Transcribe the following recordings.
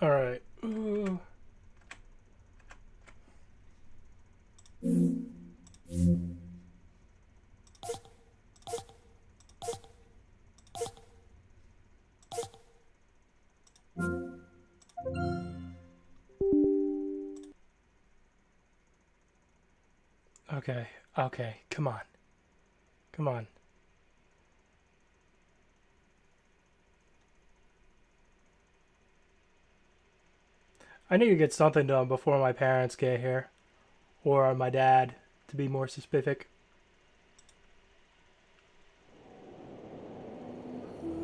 All right. Okay. Okay. Come on. Come on. I need to get something done before my parents get here. Or my dad, to be more specific.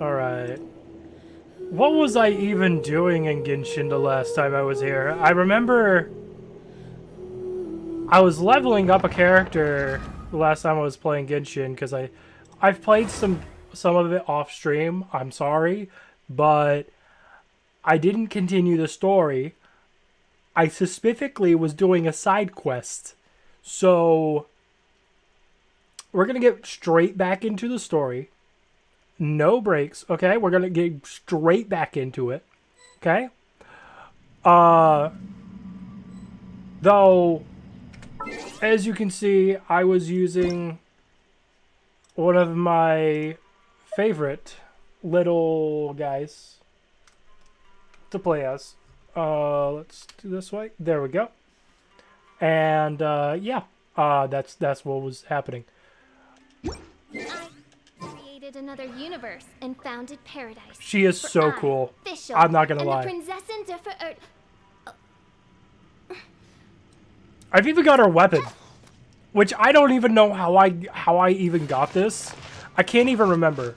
Alright. What was I even doing in Genshin the last time I was here? I remember I was leveling up a character the last time I was playing Genshin because I've played some of it off stream. I'm sorry, but I didn't continue the story. I specifically was doing a side quest. So we're going to get straight back into the story. No breaks, okay? We're going to get straight back into it. Okay? Though as you can see, I was using one of my favorite little guys to play as. Let's do this way. There we go. And yeah, that's what was happening. I created another universe and founded paradise. She is so cool. I'm not gonna lie. I've even got her weapon, which I don't even know how I even got this. I can't even remember.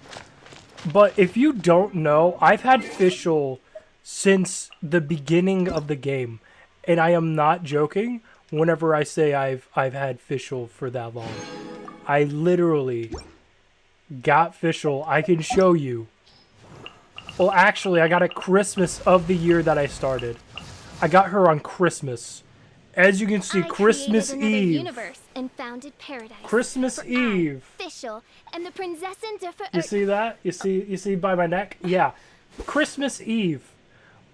But if you don't know, I've had Fischl since the beginning of the game, and I am not joking whenever I say I've had Fischl for that long. I literally got Fischl. I can show you. Well, actually, I got it Christmas of the year that I started. I got her on Christmas. As you can see, Christmas Eve. Universe and founded paradise. Christmas Eve. Fischl and the Prinzessin der You see that? You see by my neck? Yeah. Christmas Eve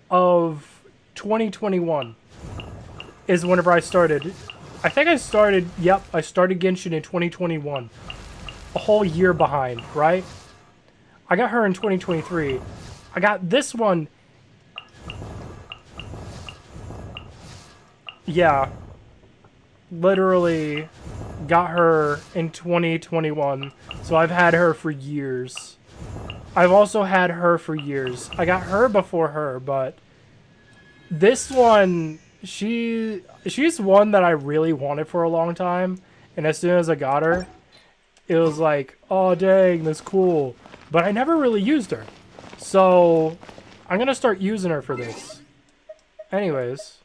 of 2021 is whenever I started. I think I started, yep, I started Genshin in 2021. A whole year behind, right? I got her in 2023. I got this one. Yeah. Literally got her in 2021. So I've had her for years. I've also had her for years. I got her before her, but this one, she's one that I really wanted for a long time. And as soon as I got her, it was like, oh dang, that's cool. But I never really used her. So I'm gonna start using her for this. Anyways,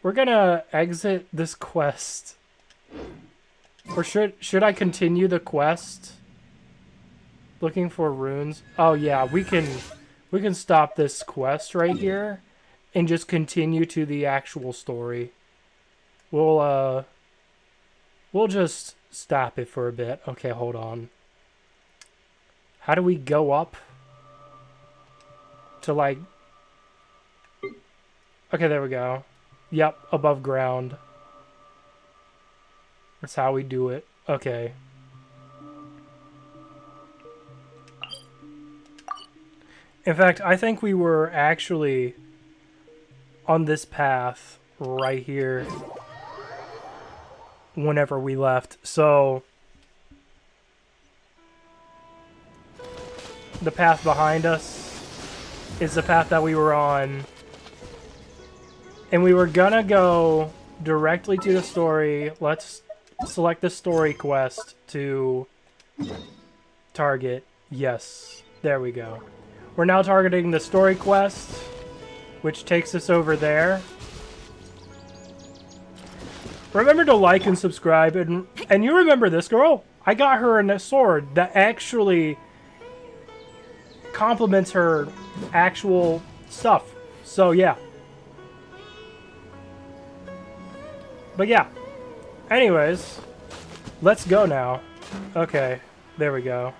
we're gonna exit this quest. Or should I continue the quest? Looking for runes. Oh yeah, we can stop this quest right here and just continue to the actual story. We'll just stop it for a bit. Okay, hold on. How do we go up to like... Okay, there we go. Yep, above ground. That's how we do it. Okay. In fact, I think we were actually on this path right here whenever we left. So the path behind us is the path that we were on. And we were gonna go directly to the story. Let's select the story quest to target. Yes, there we go. We're now targeting the story quest, which takes us over there. Remember to like and subscribe, and you remember this girl? I got her a sword that actually complements her actual stuff. So yeah. But yeah. Anyways, let's go now. Okay, there we go.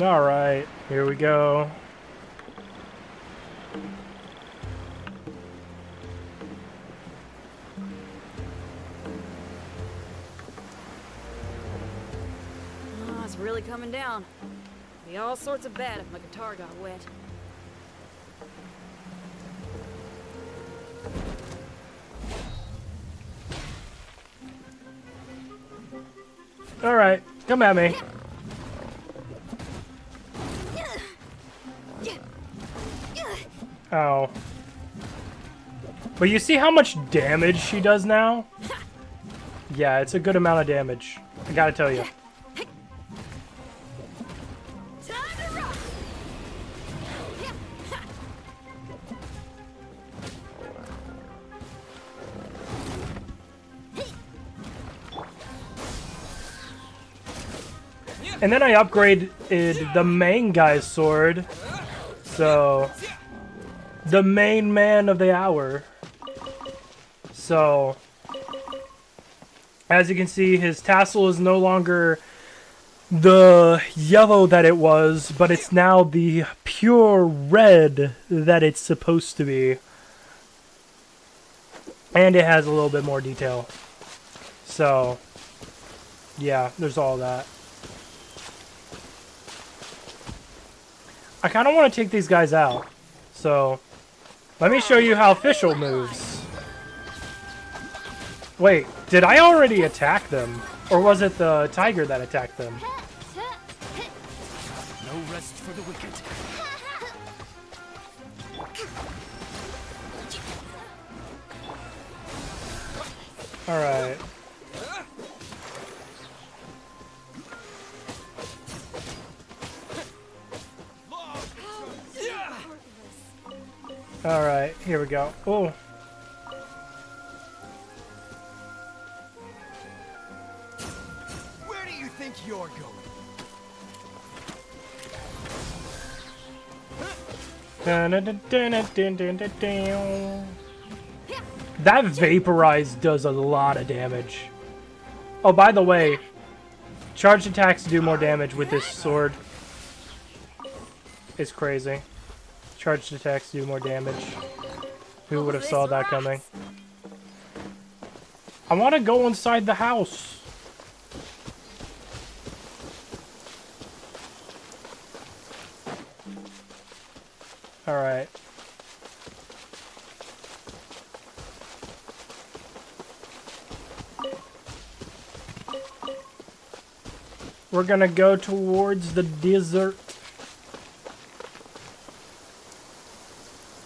Alright, here we go. Oh, it's really coming down. Be all sorts of bad if my guitar got wet. Alright, come at me. Ow. But you see how much damage she does now? Yeah, it's a good amount of damage. I gotta tell you. Time to rock! And then I upgraded the main guy's sword. So, the main man of the hour. So, as you can see, his tassel is no longer the yellow that it was, but it's now the pure red that it's supposed to be. And it has a little bit more detail. So, yeah, there's all that. I kind of want to take these guys out. So, let me show you how Fischl moves. Wait, did I already attack them? Or was it the tiger that attacked them? No rest for the wicked. Alright. Alright, here we go. Oh. Where do you think you're going? That vaporize does a lot of damage. Oh, by the way, charged attacks do more damage with this sword. It's crazy. Charged attacks do more damage. Who would have saw that coming? I want to go inside the house. Alright. We're gonna go towards the desert.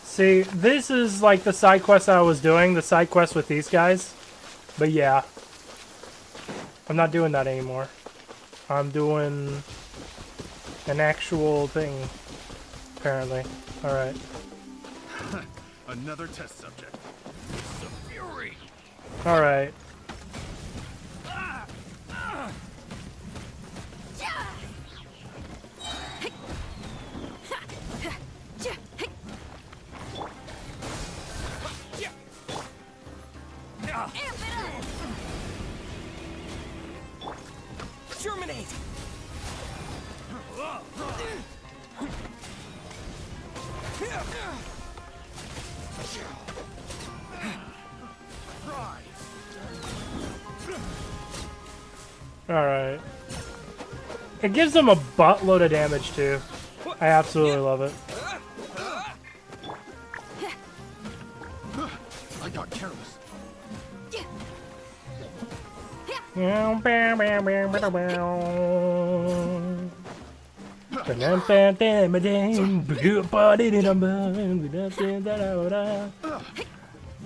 See, this is like the side quest I was doing, the side quest with these guys. But yeah. I'm not doing that anymore. I'm doing an actual thing, apparently. Alright. Another test subject. Some fury. Alright. Germinate. Alright. It gives them a buttload of damage too. I absolutely love it. I got careless.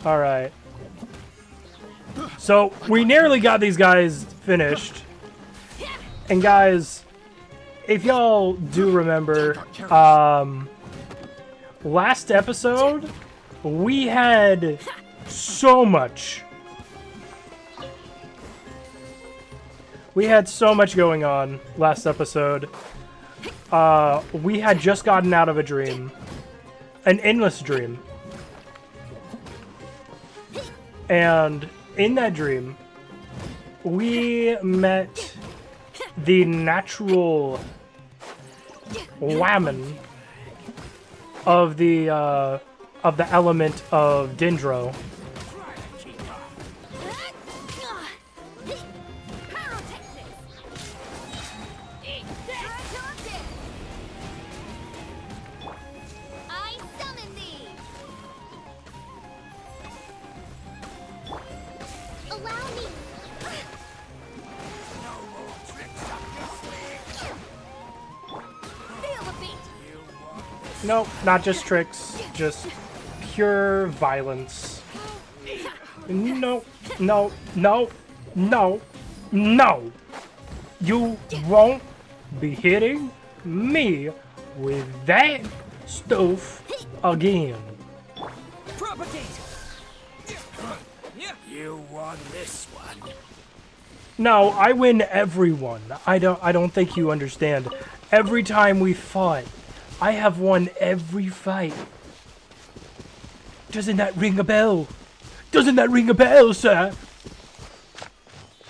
Alright. So, we nearly got these guys finished. And guys, if y'all do remember, last episode, we had so much. We had so much going on last episode. We had just gotten out of a dream. An endless dream. And in that dream, we met the natural whammon of the element of Dendro. I summon thee. Allow me. Feel the beat. Nope, not just tricks, just pure violence. No, no, no, no, no! You won't be hitting me with that stuff again. Propagate! You won this one. No, I win every one. I don't think you understand. Every time we fought, I have won every fight. Doesn't that ring a bell? Doesn't that ring a bell, sir?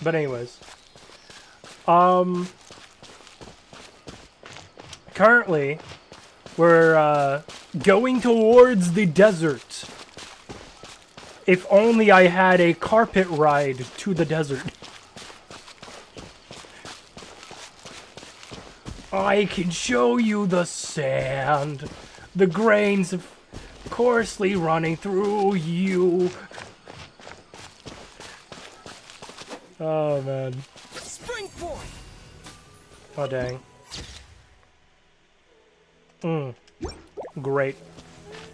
But anyways. Currently, we're going towards the desert. If only I had a carpet ride to the desert. I can show you the sand, the grains of coarsely running through you. Oh man. Spring forth! Oh dang. Great.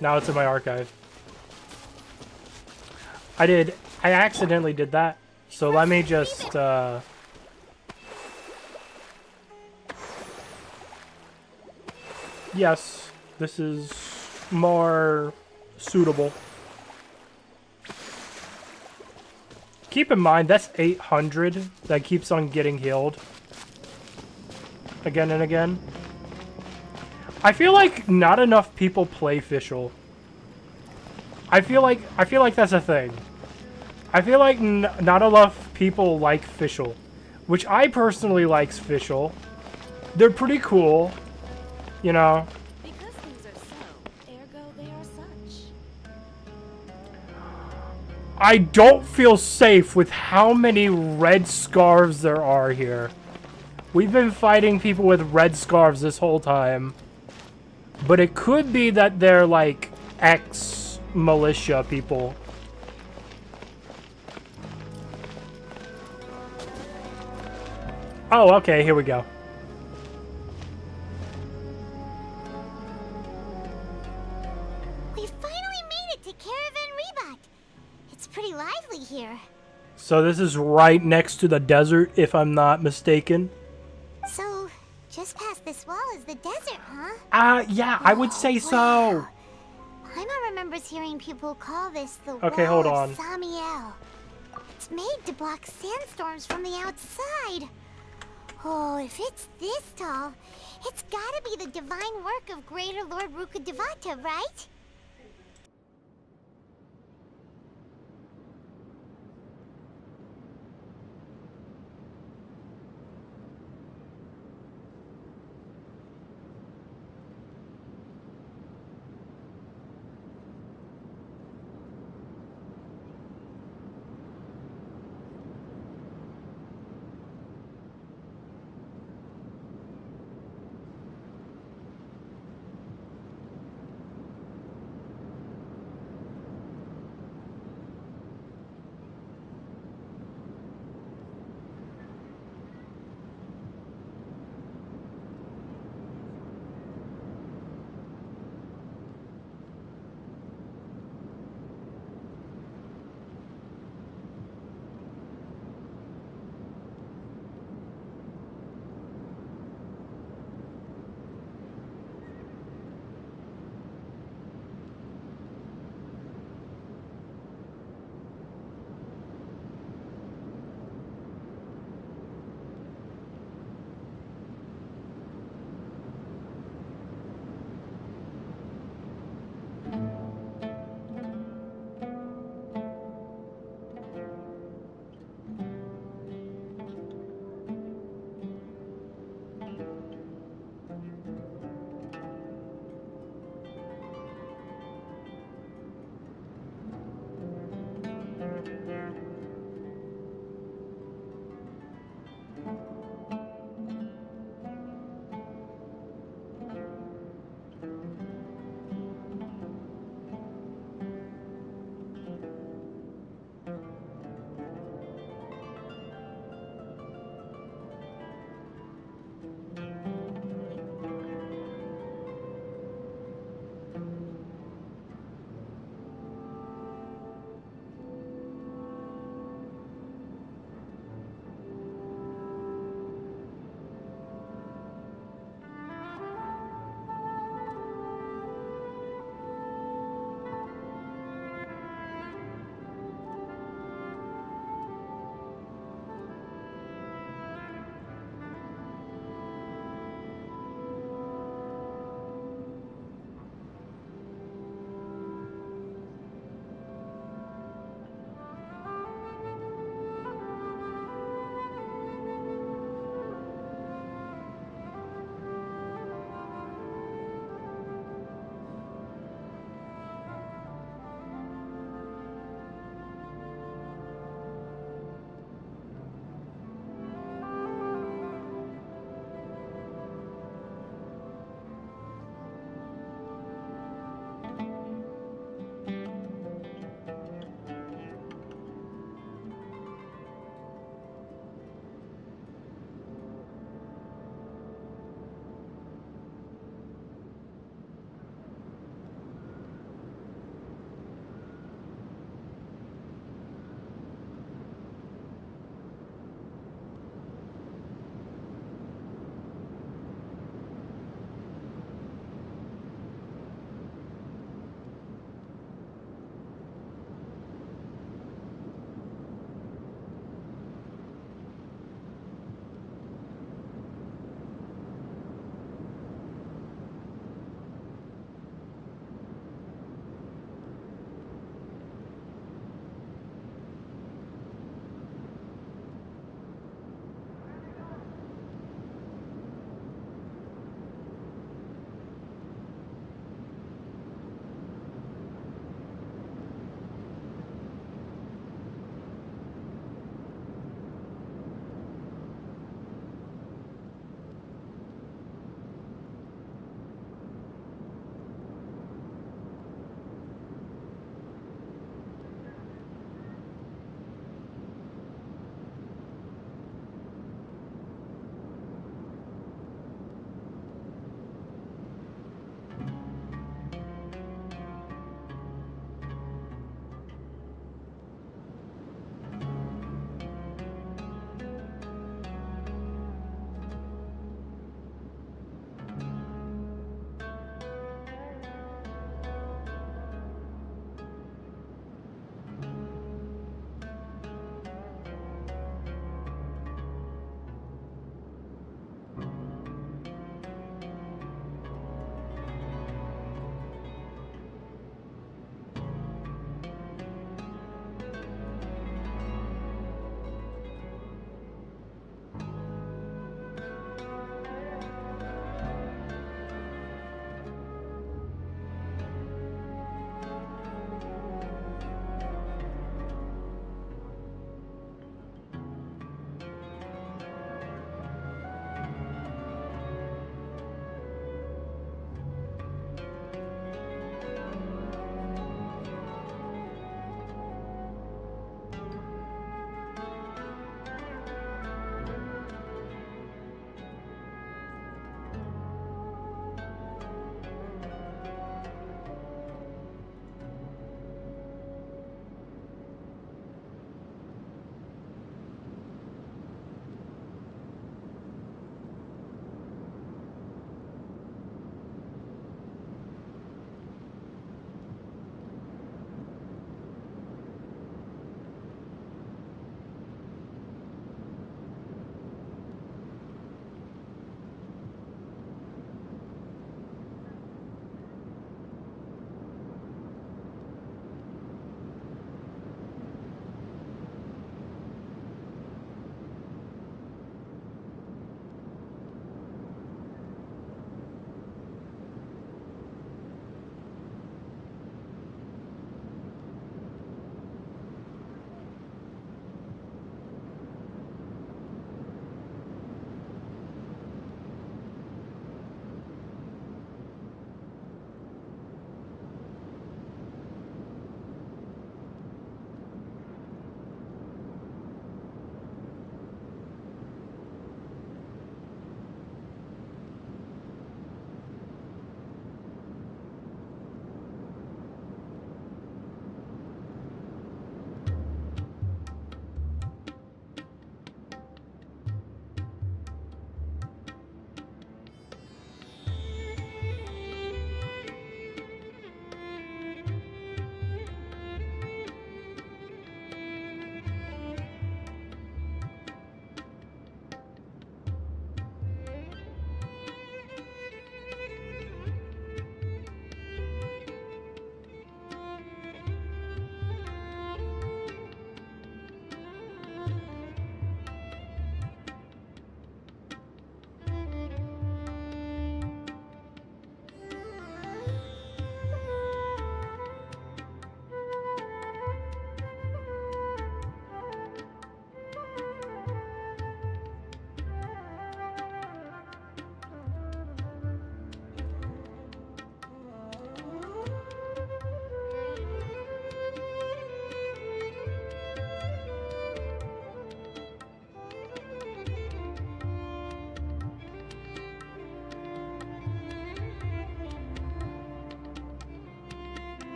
Now it's in my archive. I accidentally did that. So let me just, yes, this is more suitable. Keep in mind, that's 800 that keeps on getting healed. Again and again. I feel like not enough people play Fischl. I feel like that's a thing. I feel like not enough people like Fischl, which I personally likes Fischl. They're pretty cool, you know. Because things are so, ergo they are such. I don't feel safe with how many red scarves there are here. We've been fighting people with red scarves this whole time. But it could be that they're like ex-militia people. Oh, okay, here we go. We finally made it to Caravan Reebok. It's pretty lively here. So this is right next to the desert, if I'm not mistaken. So, just past this wall is the desert, huh? Yeah, I would say so. Paimon remembers hearing people call this the Okay, Wall hold on. of Samiel. It's made to block sandstorms from the outside. Oh, if it's this tall, it's gotta be the divine work of Greater Lord Rukkhadevata, right?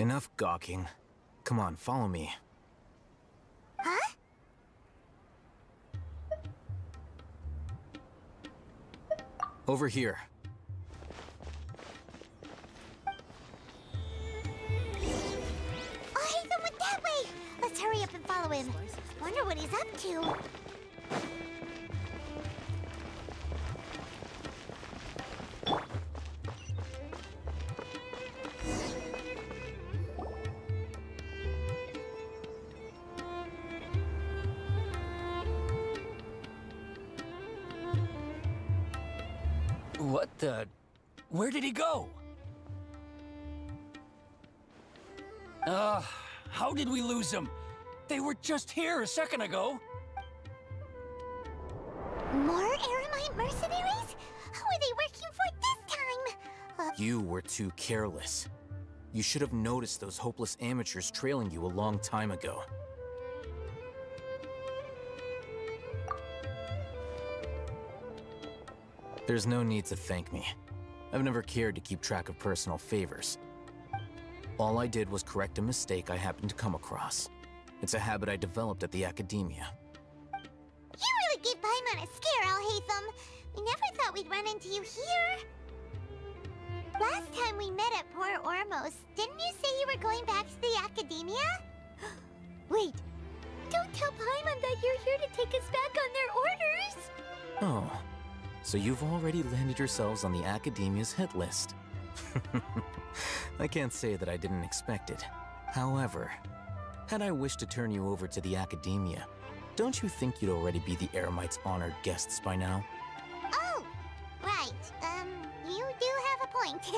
Enough gawking. Come on, follow me. Huh? Over here. Oh, Haytham went that way! Let's hurry up and follow him. Wonder what he's up to. What the? Where did he go? How did we lose him? They were just here a second ago. More Aramite mercenaries? Who are they working for this time? You were too careless. You should have noticed those hopeless amateurs trailing you a long time ago. There's no need to thank me. I've never cared to keep track of personal favors. All I did was correct a mistake I happened to come across. It's a habit I developed at the Academia. You really gave Paimon a scare, Al Haytham. We never thought we'd run into you here. Last time we met at Port Ormos, didn't you say you were going back to the Academia? Wait, don't tell Paimon that you're here to take us back on their orders. Oh, so you've already landed yourselves on the Academia's hit list. I can't say that I didn't expect it. However, had I wished to turn you over to the Academia, don't you think you'd already be the Eremites' honored guests by now? Oh, right. You do have a point.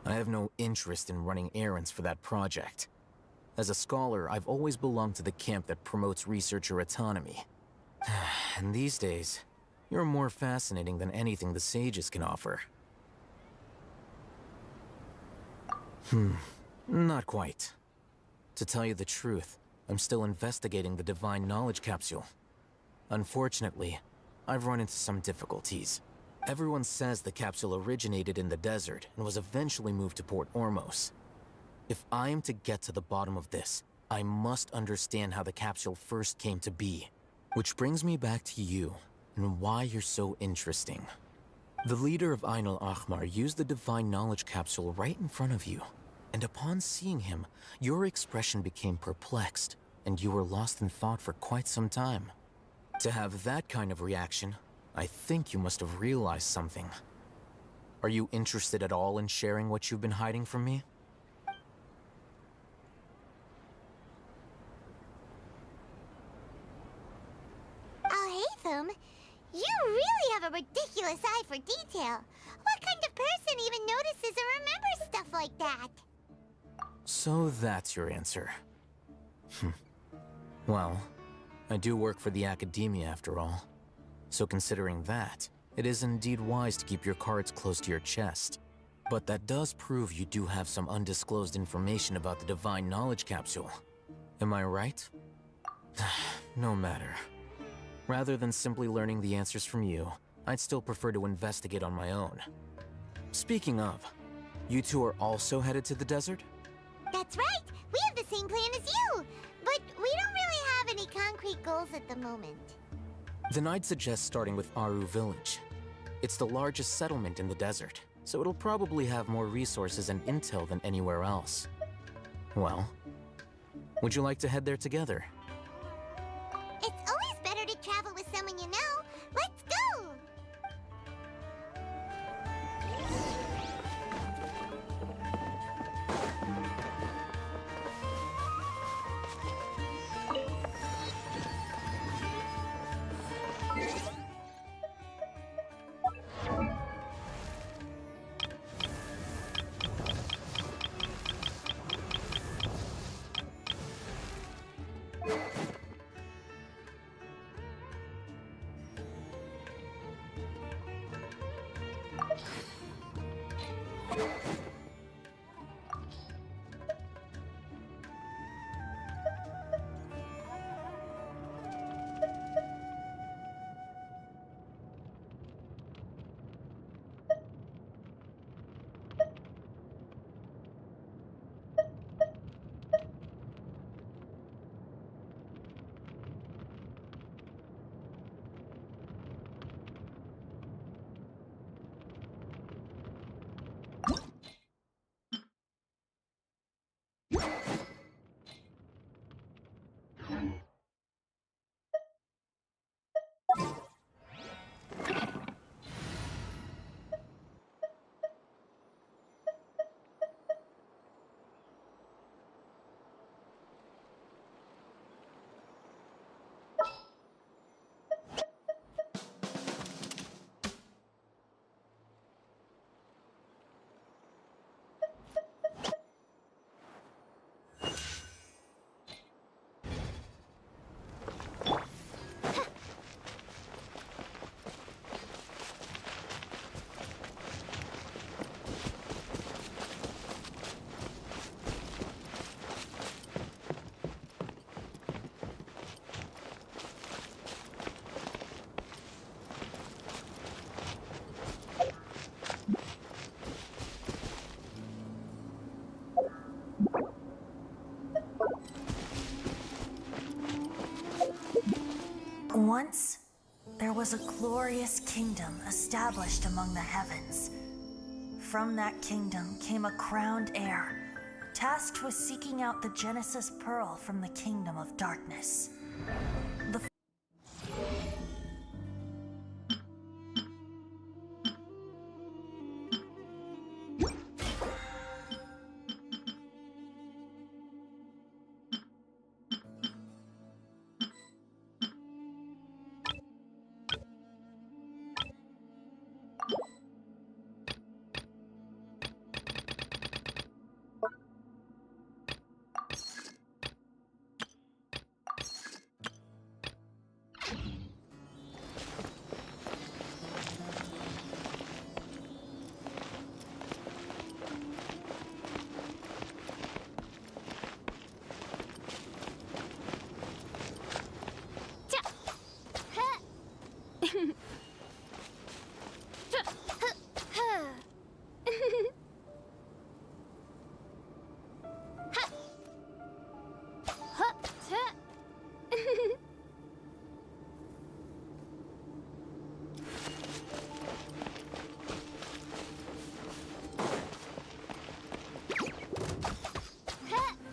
I have no interest in running errands for that project. As a scholar, I've always belonged to the camp that promotes researcher autonomy. And these days, you're more fascinating than anything the sages can offer. Not quite. To tell you the truth, I'm still investigating the Divine Knowledge Capsule. Unfortunately, I've run into some difficulties. Everyone says the capsule originated in the desert and was eventually moved to Port Ormos. If I am to get to the bottom of this, I must understand how the capsule first came to be. Which brings me back to you, and why you're so interesting. The leader of Ain al-Ahmar used the Divine Knowledge Capsule right in front of you, and upon seeing him, your expression became perplexed, and you were lost in thought for quite some time. To have that kind of reaction, I think you must have realized something. Are you interested at all in sharing what you've been hiding from me? Al Haytham, you really have a ridiculous eye for detail. What kind of person even notices or remembers stuff like that? So that's your answer. Well, I do work for the Academia after all. So considering that, it is indeed wise to keep your cards close to your chest. But that does prove you do have some undisclosed information about the Divine Knowledge Capsule. Am I right? No matter. Rather than simply learning the answers from you, I'd still prefer to investigate on my own. Speaking of, you two are also headed to the desert? That's right. We have the same plan as you. But we don't really have any concrete goals at the moment. Then I'd suggest starting with Aru Village. It's the largest settlement in the desert, so it'll probably have more resources and intel than anywhere else. Well, would you like to head there together? It's always better to travel with someone you know. Let's go! Once, there was a glorious kingdom established among the heavens. From that kingdom came a crowned heir, tasked with seeking out the Genesis Pearl from the kingdom of darkness. The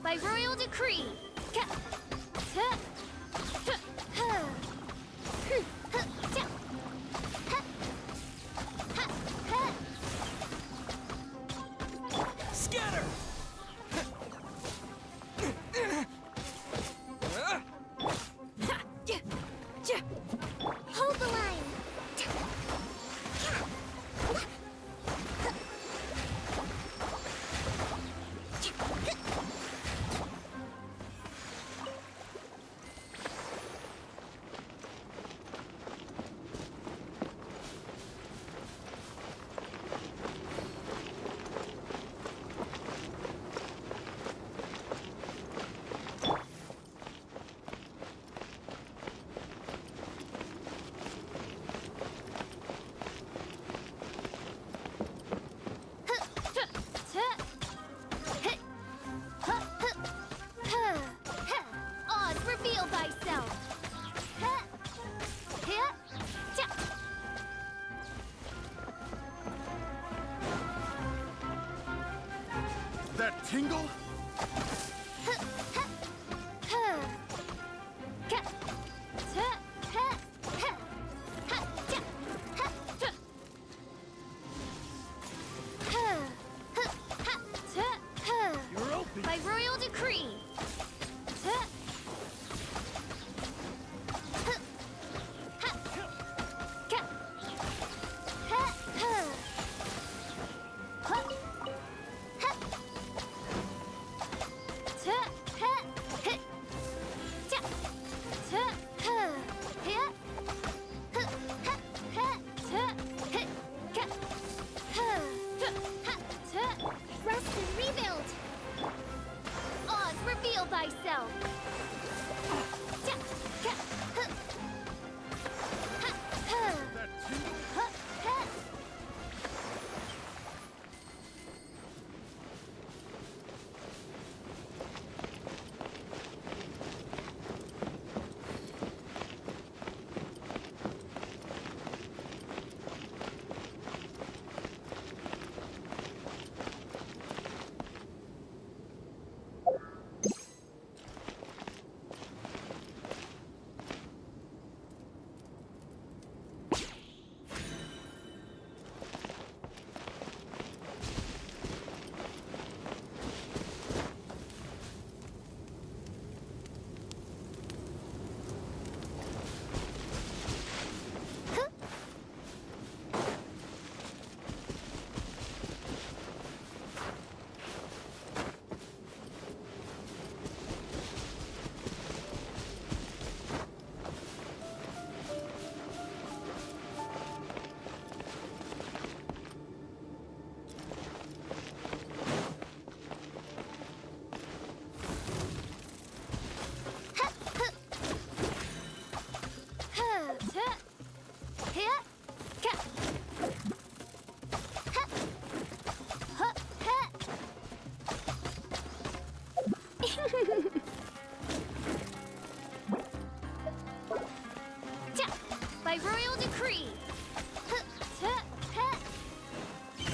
By royal decree. Scatter! Hold the line. Oz, reveal thyself. That tingle? You're open. By royal decree.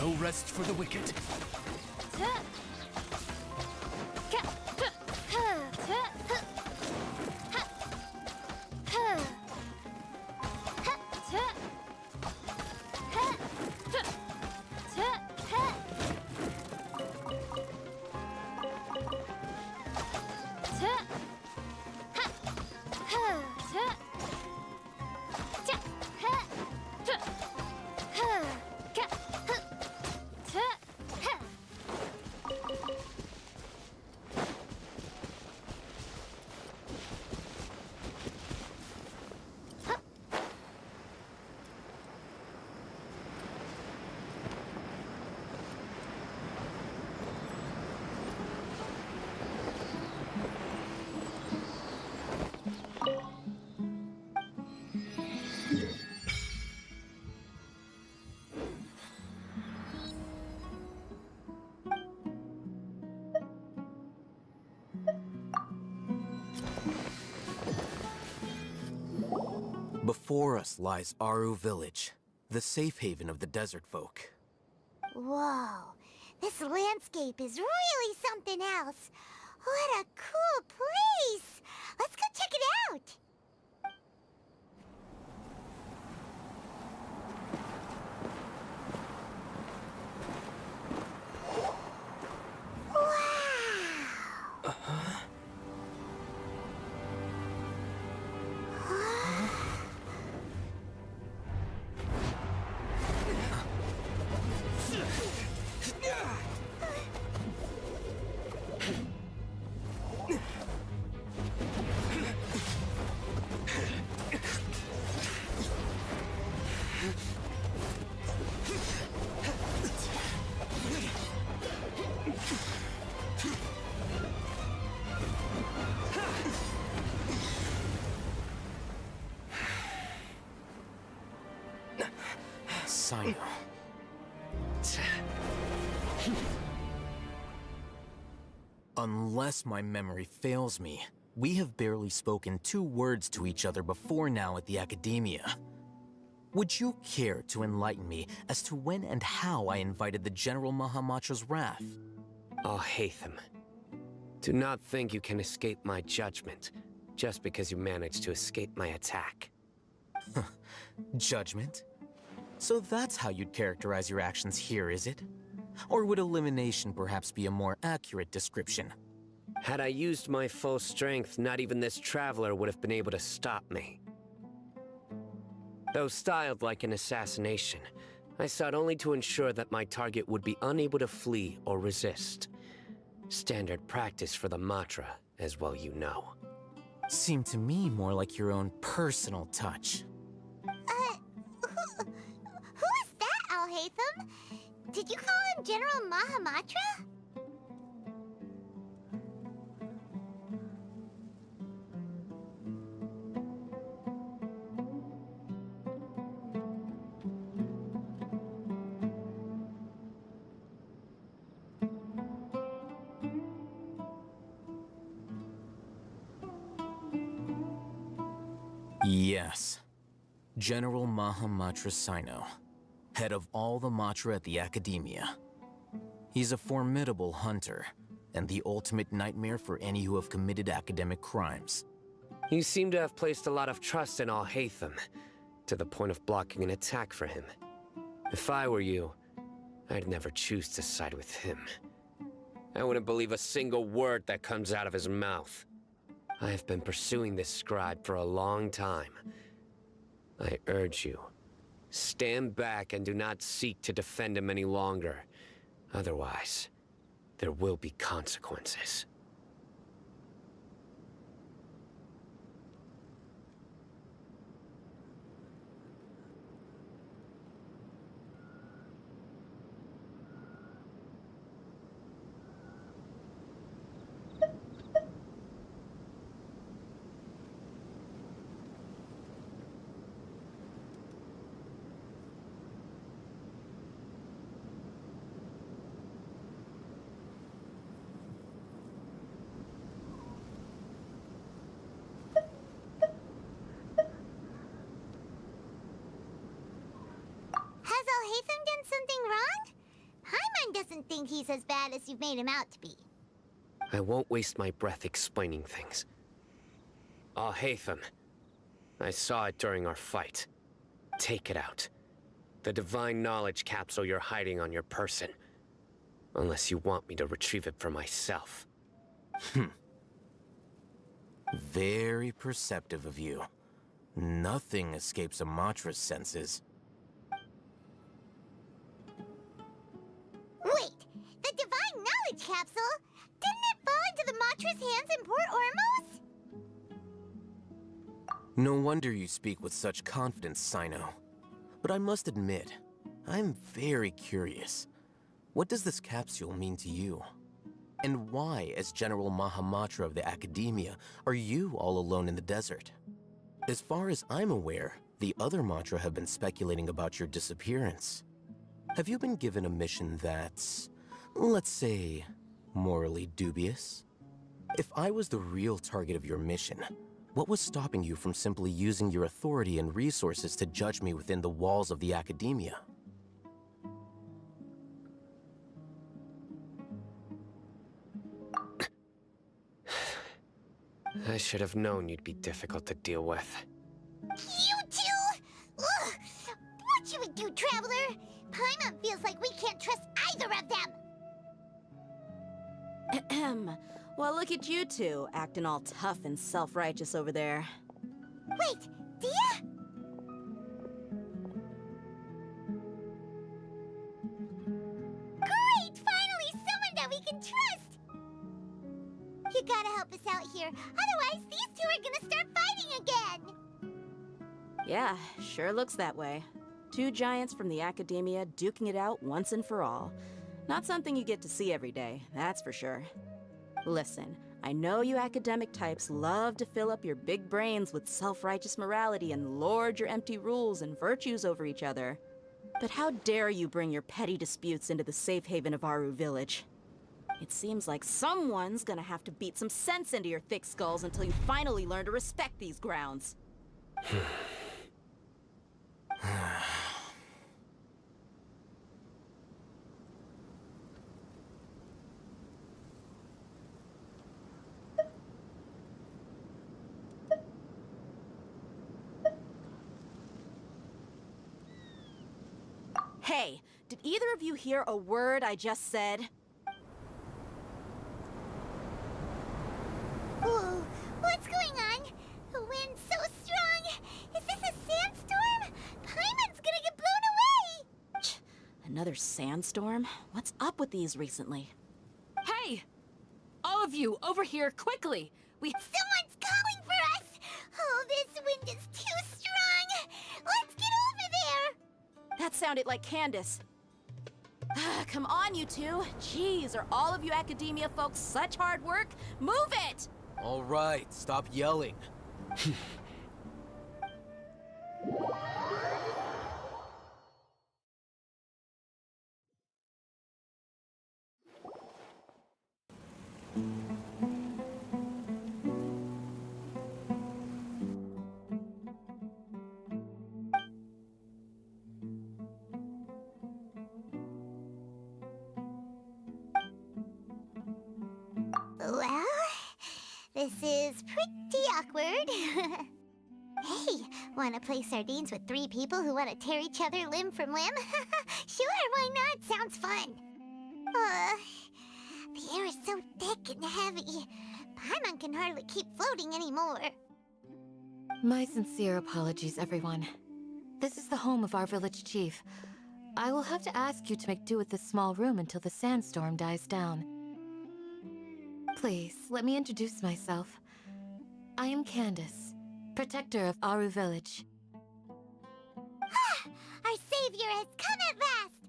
No rest for the wicked. Before us lies Aru Village, the safe haven of the desert folk. Whoa, this landscape is really something else. What a cool place! Let's go check it out! Cyno. Unless my memory fails me, we have barely spoken 2 words to each other before now at the Academia. Would you care to enlighten me as to when and how I invited the General Mahamatra's wrath? Alhaitham, do not think you can escape my judgment just because you managed to escape my attack. Judgment? So that's how you'd characterize your actions here, is it? Or would elimination perhaps be a more accurate description? Had I used my full strength, not even this traveler would have been able to stop me. Though styled like an assassination, I sought only to ensure that my target would be unable to flee or resist. Standard practice for the Matra, as well you know. Seemed to me more like your own personal touch. Who is that, Alhaitham? Did you call him General Mahamatra? Yes. General Mahamatra Cyno, head of all the Matra at the Academia. He's a formidable hunter, and the ultimate nightmare for any who have committed academic crimes. You seem to have placed a lot of trust in Alhaitham, to the point of blocking an attack for him. If I were you, I'd never choose to side with him. I wouldn't believe a single word that comes out of his mouth. I have been pursuing this scribe for a long time. I urge you, stand back and do not seek to defend him any longer. Otherwise, there will be consequences. Has Alhaitham done something wrong? doesn't think he's as bad as you've made him out to be. I won't waste my breath explaining things. Al-Haytham. I saw it during our fight. Take it out. The divine knowledge capsule you're hiding on your person. Unless you want me to retrieve it for myself. Very perceptive of you. Nothing escapes Amatra's senses. Wait! The Divine Knowledge Capsule? Didn't it fall into the Matra's hands in Port Ormos? No wonder you speak with such confidence, Sino. But I must admit, I'm very curious. What does this capsule mean to you? And why, as General Mahamatra of the Academia, are you all alone in the desert? As far as I'm aware, the other Matra have been speculating about your disappearance. Have you been given a mission that's, let's say, morally dubious? If I was the real target of your mission, what was stopping you from simply using your authority and resources to judge me within the walls of the Academia? I should have known you'd be difficult to deal with. You two? Ugh! What should we do, Traveler? Paimon feels like we can't trust either of them! Ahem. Well, look at you two, acting all tough and self-righteous over there. Wait, Dia? Great! Finally, someone that we can trust! You gotta help us out here, otherwise these two are gonna start fighting again! Yeah, sure looks that way. Two giants from the Academia duking it out once and for all. Not something you get to see every day, that's for sure. Listen, I know you academic types love to fill up your big brains with self-righteous morality and lord your empty rules and virtues over each other. But how dare you bring your petty disputes into the safe haven of Aru Village? It seems like someone's gonna have to beat some sense into your thick skulls until you finally learn to respect these grounds. Hey, did either of you hear a word I just said? Whoa, what's going on? The wind's so strong! Is this a sandstorm? Paimon's gonna get blown away! Another sandstorm? What's up with these recently? Hey! All of you, over here, quickly! Someone's calling for us! Oh, this wind is too strong! Let's get over there! That sounded like Candace. Come on, you two. Jeez, are all of you Academia folks such hard work? Move it! All right, stop yelling. Well, this is pretty awkward. Hey, wanna play sardines with three people who wanna tear each other limb from limb? Sure, why not? Sounds fun. The air is so thick and heavy. Paimon can hardly keep floating anymore. My sincere apologies, everyone. This is the home of our village chief. I will have to ask you to make do with this small room until the sandstorm dies down. Please, let me introduce myself. I am Candace, protector of Aru Village. Our savior has come at last!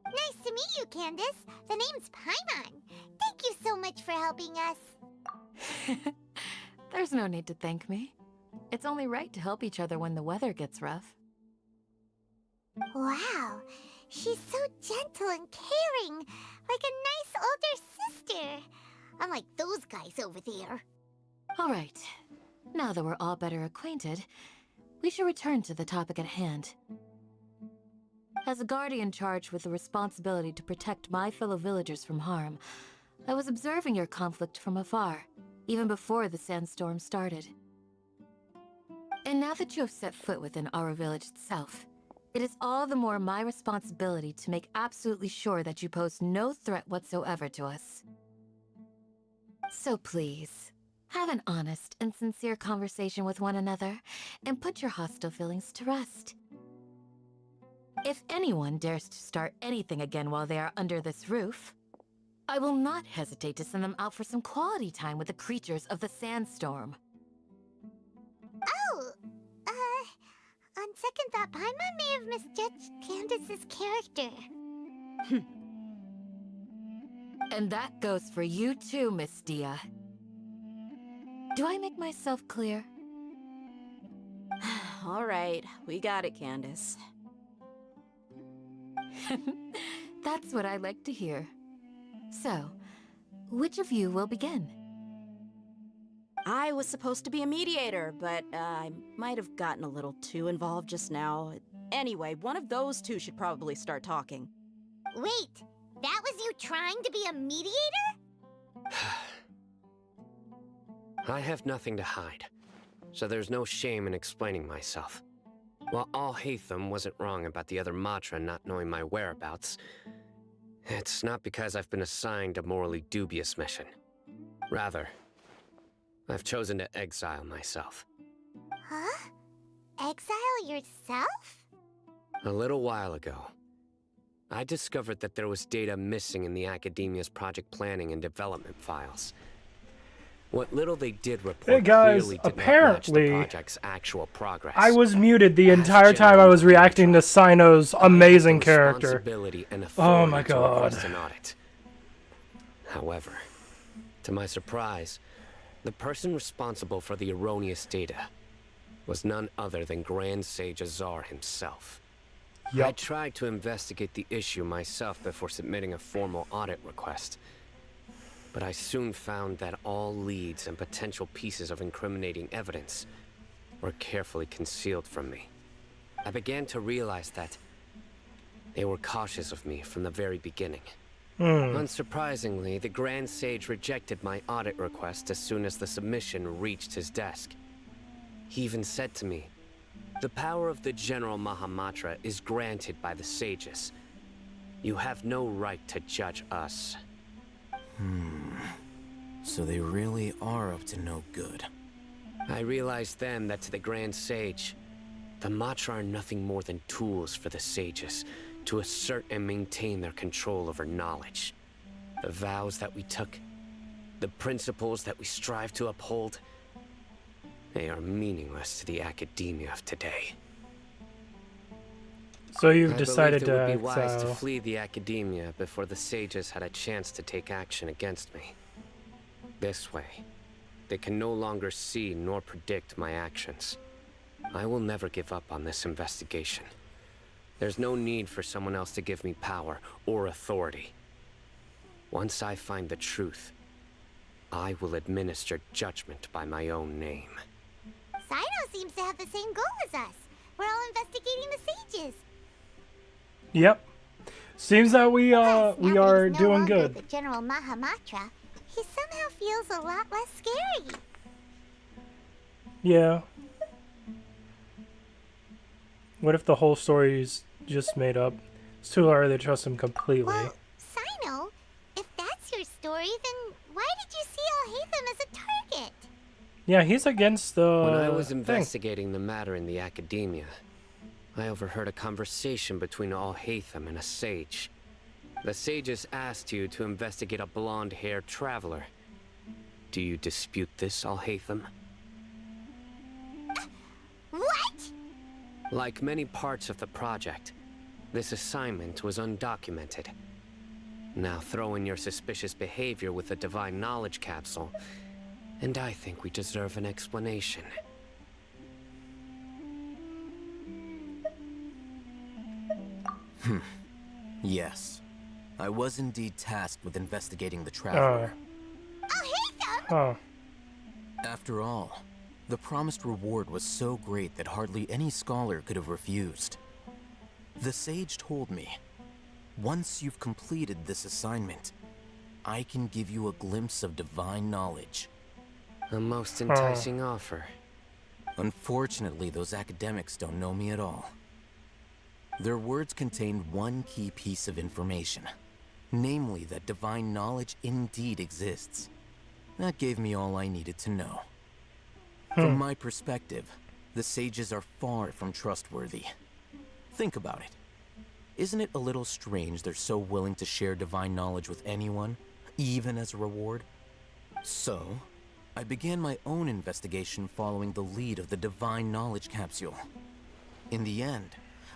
Nice to meet you, Candace. The name's Paimon. Thank you so much for helping us. There's no need to thank me. It's only right to help each other when the weather gets rough. Wow, she's so gentle and caring, like a nice older sister. Unlike those guys over there. All right. Now that we're all better acquainted, we should return to the topic at hand. As a guardian charged with the responsibility to protect my fellow villagers from harm, I was observing your conflict from afar, even before the sandstorm started. And now that you have set foot within our village itself, it is all the more my responsibility to make absolutely sure that you pose no threat whatsoever to us. So please, have an honest and sincere conversation with one another, and put your hostile feelings to rest. If anyone dares to start anything again while they are under this roof, I will not hesitate to send them out for some quality time with the creatures of the sandstorm. Oh, on second thought, Paimon may have misjudged Candace's character. And that goes for you too, Miss Dia. Do I make myself clear? All right, we got it, Candace. That's what I like to hear. So, which of you will begin? I was supposed to be a mediator, but I might have gotten a little too involved just now. Anyway, one of those two should probably start talking. Wait, that was you trying to be a mediator? I have nothing to hide, so there's no shame in explaining myself. While Alhaitham wasn't wrong about the other Matra not knowing my whereabouts, it's not because I've been assigned a morally dubious mission. Rather, I've chosen to exile myself. Huh? Exile yourself? A little while ago, I discovered that there was data missing in the Academia's project planning and development files. What little they did report Hey guys, clearly did apparently, not match the project's actual progress. I was muted the entire time I was reacting to Sino's amazing character. Responsibility and Oh my authority to god. request an audit. However, to my surprise, the person responsible for the erroneous data was none other than Grand Sage Azar himself. Yup. I tried to investigate the issue myself before submitting a formal audit request, but I soon found that all leads and potential pieces of incriminating evidence were carefully concealed from me. I began to realize that they were cautious of me from the very beginning. Unsurprisingly, the Grand Sage rejected my audit request as soon as the submission reached his desk. He even said to me, "The power of the General Mahamatra is granted by the sages. You have no right to judge us." So they really are up to no good. I realized then that to the Grand Sage, the Matra are nothing more than tools for the sages to assert and maintain their control over knowledge. The vows that we took, the principles that we strive to uphold, they are meaningless to the academia of today. So you've I decided believed it to would be wise to exile. flee the academia before the sages had a chance to take action against me. This way, they can no longer see nor predict my actions. I will never give up on this investigation. There's no need for someone else to give me power or authority. Once I find the truth, I will administer judgment by my own name. Sino seems to have the same goal as us. We're all investigating the sages. Yep. Seems that we Plus, now that are he's no doing longer good. the General Mahamatra, he somehow feels a lot less scary. Yeah. What if the whole story's just made up? It's too early to trust him completely. Well, Sino, if that's your story, then why did you see Alhaitham as a target? Yeah, he's against the When I was thing. investigating the matter in the academia, I overheard a conversation between Alhaitham and a sage. The sages asked you to investigate a blonde-haired traveler. Do you dispute this, Alhaitham? What? Like many parts of the project, this assignment was undocumented. Now throw in your suspicious behavior with the Divine Knowledge Capsule, and I think we deserve an explanation. Yes. I was indeed tasked with investigating the traveler. Alhaitham? Huh. After all, the promised reward was so great that hardly any scholar could have refused. The sage told me, once you've completed this assignment, I can give you a glimpse of divine knowledge. A most enticing offer. Unfortunately, those academics don't know me at all. Their words contained one key piece of information, namely that divine knowledge indeed exists. That gave me all I needed to know. From my perspective, the sages are far from trustworthy. Think about it. Isn't it a little strange they're so willing to share divine knowledge with anyone, even as a reward? So, I began my own investigation following the lead of the divine knowledge capsule. In the end,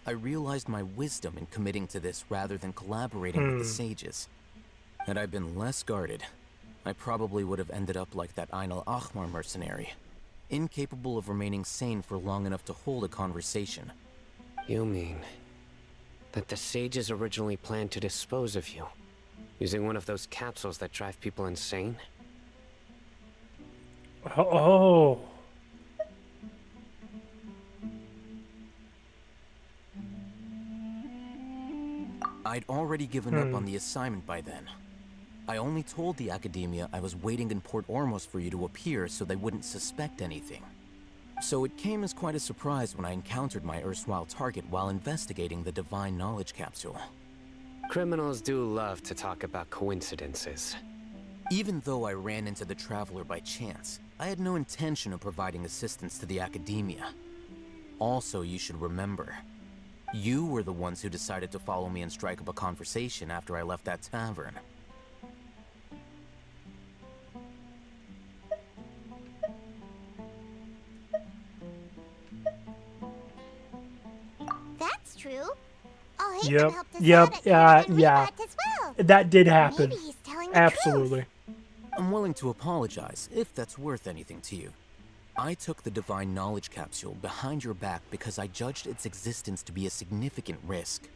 I realized my wisdom in committing to this rather than collaborating with the sages. Had I been less guarded, I probably would have ended up like that Ain al-Ahmar mercenary, incapable of remaining sane for long enough to hold a conversation. You mean that the sages originally planned to dispose of you, using one of those capsules that drive people insane? Oh. I'd already given up on the assignment by then. I only told the Academia I was waiting in Port Ormos for you to appear so they wouldn't suspect anything. So it came as quite a surprise when I encountered my erstwhile target while investigating the Divine Knowledge Capsule. Criminals do love to talk about coincidences. Even though I ran into the Traveler by chance, I had no intention of providing assistance to the Academia. Also, you should remember, you were the ones who decided to follow me and strike up a conversation after I left that tavern. That's true. Oh, he Yep. helped us Yep. out at Yeah. Caravan Yeah. Ribat as well. That did happen. Maybe he's telling the Absolutely. I'm willing to apologize if that's worth anything to you. I took the Divine Knowledge Capsule behind your back because I judged its existence to be a significant risk.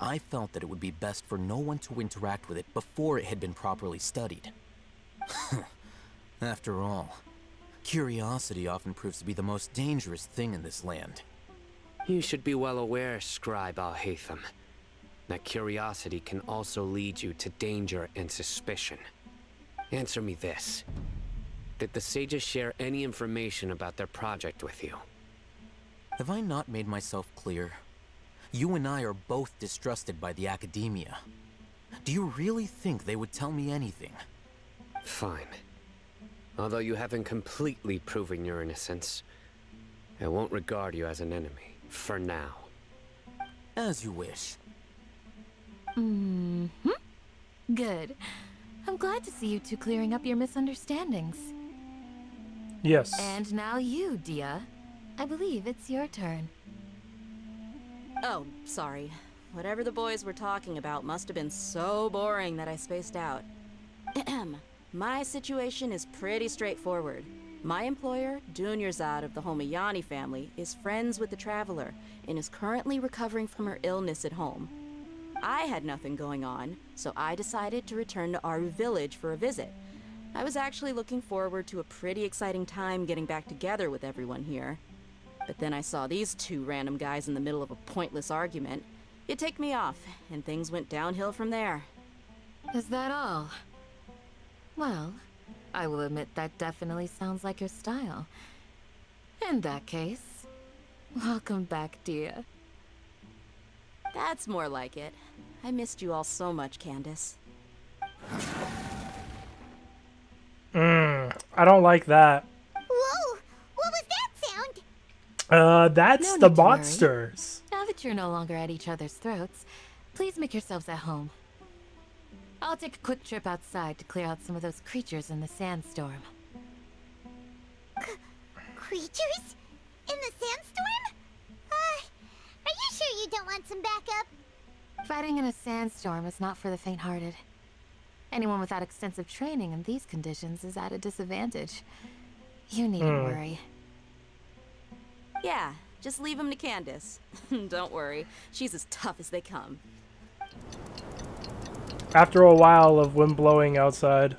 I felt that it would be best for no one to interact with it before it had been properly studied. After all, curiosity often proves to be the most dangerous thing in this land. You should be well aware, Scribe Al-Haytham, that curiosity can also lead you to danger and suspicion. Answer me this. Did the sages share any information about their project with you? Have I not made myself clear? You and I are both distrusted by the Academia. Do you really think they would tell me anything? Fine. Although you haven't completely proven your innocence, I won't regard you as an enemy, for now. As you wish. Good. I'm glad to see you two clearing up your misunderstandings. Yes. And now you, Dia. I believe it's your turn. Oh, sorry. Whatever the boys were talking about must have been so boring that I spaced out. My situation is pretty straightforward. My employer, Dunyarzad of the Homayani family, is friends with the Traveler and is currently recovering from her illness at home. I had nothing going on, so I decided to return to Aru Village for a visit. I was actually looking forward to a pretty exciting time getting back together with everyone here. But then I saw these two random guys in the middle of a pointless argument. It ticked me off, and things went downhill from there. Is that all? Well, I will admit that definitely sounds like your style. In that case, welcome back, Dia. That's more like it. I missed you all so much, Candace. I don't like that. Whoa! What was that sound? That's No the need to worry. monsters. Now that you're no longer at each other's throats, please make yourselves at home. I'll take a quick trip outside to clear out some of those creatures in the sandstorm. Creatures? In the sandstorm? Are you sure you don't want some backup? Fighting in a sandstorm is not for the faint-hearted. Anyone without extensive training in these conditions is at a disadvantage. You needn't worry. Yeah, just leave him to Candace. Don't worry, she's as tough as they come. After a while of wind blowing outside.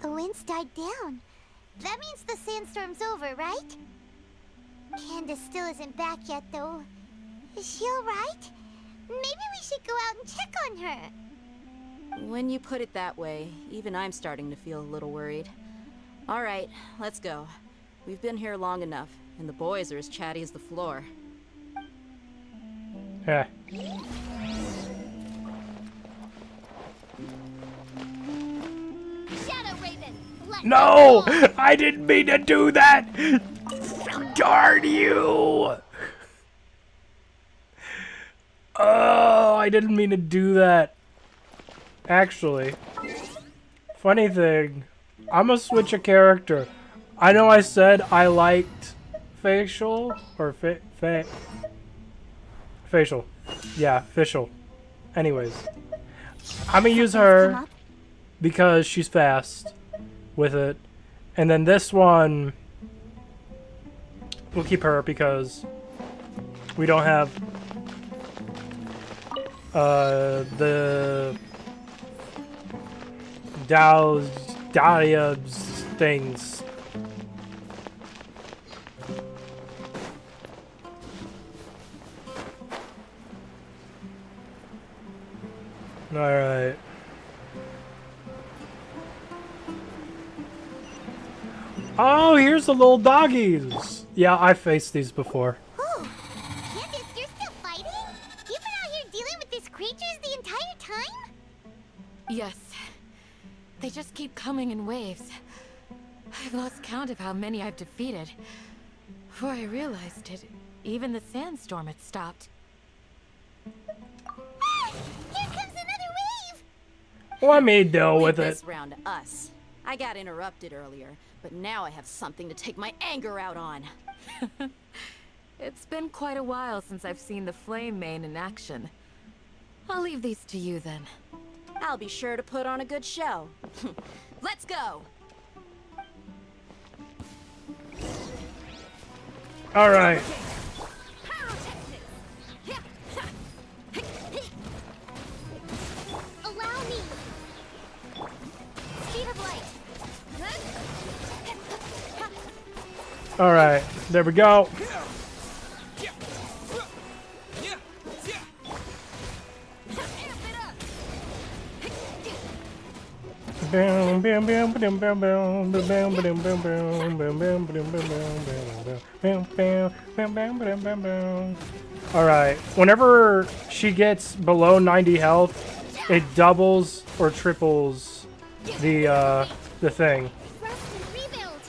The wind's died down. That means the sandstorm's over, right? Candace still isn't back yet, though. Is she alright? Maybe we should go out and check on her. When you put it that way, even I'm starting to feel a little worried. All right, let's go. We've been here long enough, and the boys are as chatty as the floor. Yeah. Shadow Raven, let No! me go. I didn't mean to do that! Darn you! Oh, I didn't mean to do that. Actually, funny thing, I'm gonna switch a character. I know I said I liked facial, or facial. Yeah, facial. Anyways, I'm gonna use her because she's fast with it. And then this one, we'll keep her because we don't have the Dahlia's things. Alright. Oh, here's the little doggies. Yeah, I faced these before. Oh, Candace, you're still fighting? You've been out here dealing with these creatures the entire time? Yes. They just keep coming in waves. I've lost count of how many I've defeated. Before I realized it, even the sandstorm had stopped. Ah, here comes another wave! Let me deal Leave with it. this round to us. I got interrupted earlier, but now I have something to take my anger out on. It's been quite a while since I've seen the Flame Mane in action. I'll leave these to you then. I'll be sure to put on a good show. Let's go! Alright. Allow me! Speed of light! Alright. There we go. Alright, whenever she gets below 90 health, it doubles or triples the thing. Rest and rebuild!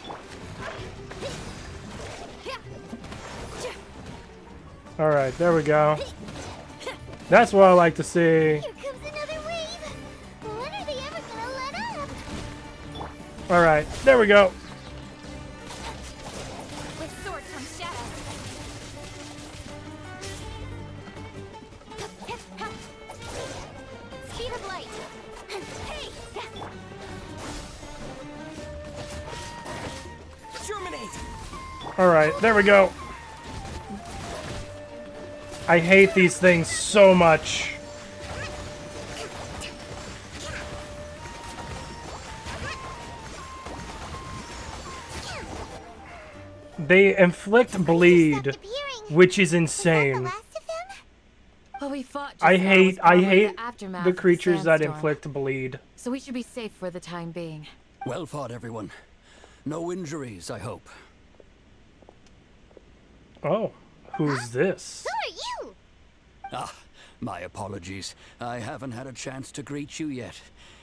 Alright, there we go. That's what I like to see. Here comes another wave! When are they ever gonna let up? Alright, there we go. With sword comes shadow. Speed of light! Hey! Alright, there we go. I hate these things so much. They inflict bleed, which is insane. What we fought just I now hate was probably the the aftermath of creatures that sandstorm. inflict bleed. So we should be safe for the time being. Well fought, everyone. No injuries, I hope. Oh, who's this? Who are you? Ah, my apologies. I haven't had a chance to greet you yet.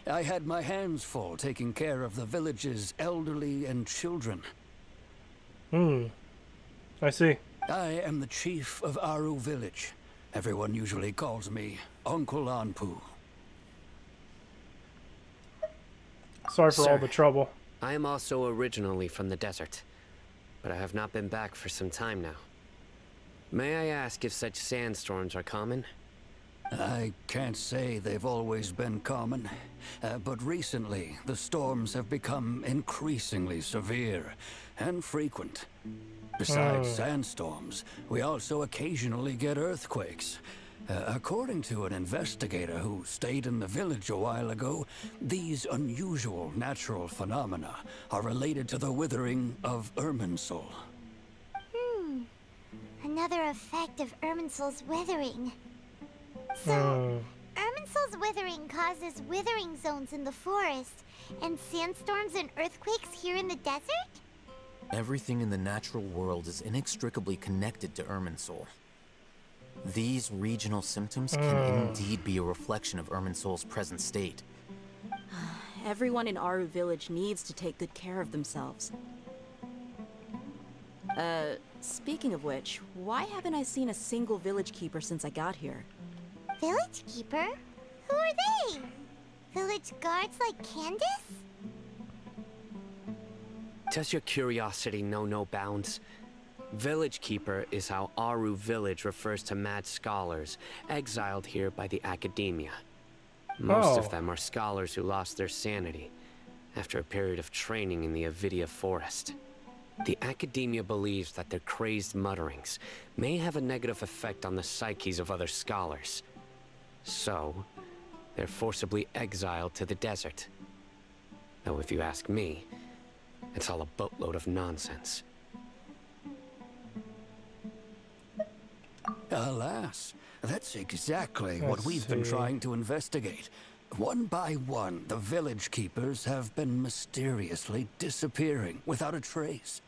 I had my hands full taking care of the village's elderly and children. I see. I am the chief of Aru village. Everyone usually calls me Uncle Anpu. Sorry for all Sir. the trouble. I am also originally from the desert, but I have not been back for some time now. May I ask if such sandstorms are common? I can't say they've always been common, but recently the storms have become increasingly severe and frequent. Besides sandstorms, we also occasionally get earthquakes. According to an investigator who stayed in the village a while ago, these unusual natural phenomena are related to the withering of Irminsul. another effect of Irminsul's withering. So, Irminsul's withering causes withering zones in the forest, and sandstorms and earthquakes here in the desert? Everything in the natural world is inextricably connected to Irminsul. These regional symptoms can indeed be a reflection of Irminsul's present state. Everyone in Aru Village needs to take good care of themselves. Speaking of which, why haven't I seen a single village keeper since I got here? Village keeper? Who are they? Village guards like Candace? Does your curiosity know no bounds? Village Keeper is how Aru Village refers to mad scholars exiled here by the Academia. Most of them are scholars who lost their sanity after a period of training in the Avidia Forest. The Academia believes that their crazed mutterings may have a negative effect on the psyches of other scholars. So, they're forcibly exiled to the desert. Though if you ask me, it's all a boatload of nonsense. Alas, that's exactly what we've been trying to investigate. One by one, the village keepers have been mysteriously disappearing without a trace.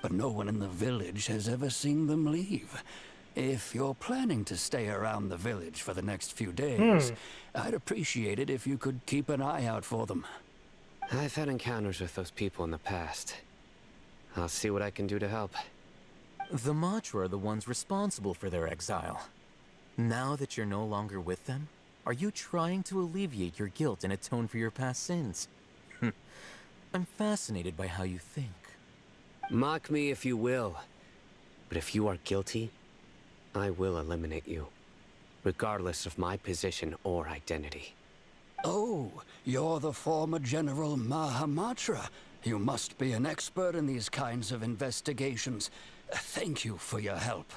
But no one in the village has ever seen them leave. If you're planning to stay around the village for the next few days, I'd appreciate it if you could keep an eye out for them. I've had encounters with those people in the past. I'll see what I can do to help. The Matra are the ones responsible for their exile. Now that you're no longer with them, are you trying to alleviate your guilt and atone for your past sins? I'm fascinated by how you think. Mock me if you will, but if you are guilty, I will eliminate you, regardless of my position or identity. Oh, you're the former General Mahamatra. You must be an expert in these kinds of investigations. Thank you for your help.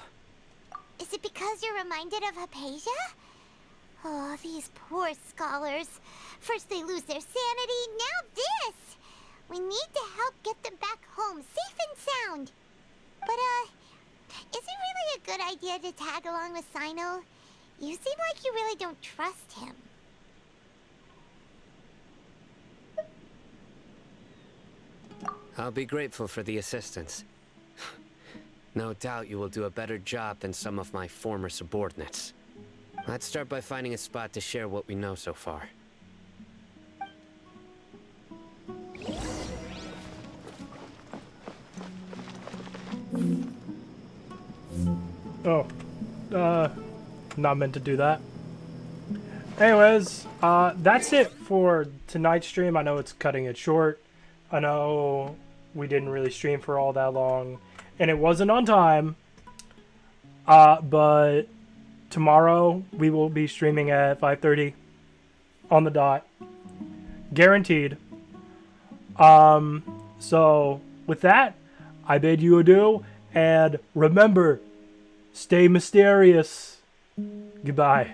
Is it because you're reminded of Hypatia? Oh, these poor scholars. First they lose their sanity, now this! We need to help get them back home, safe and sound. But, is it really a good idea to tag along with Cyno? You seem like you really don't trust him. I'll be grateful for the assistance. No doubt you will do a better job than some of my former subordinates. Let's start by finding a spot to share what we know so far. Not meant to do that. Anyways, that's it for tonight's stream. I know it's cutting it short. I know we didn't really stream for all that long, and it wasn't on time. But tomorrow we will be streaming at 5:30 on the dot, guaranteed. So with that, I bid you adieu, and remember, stay mysterious. Goodbye.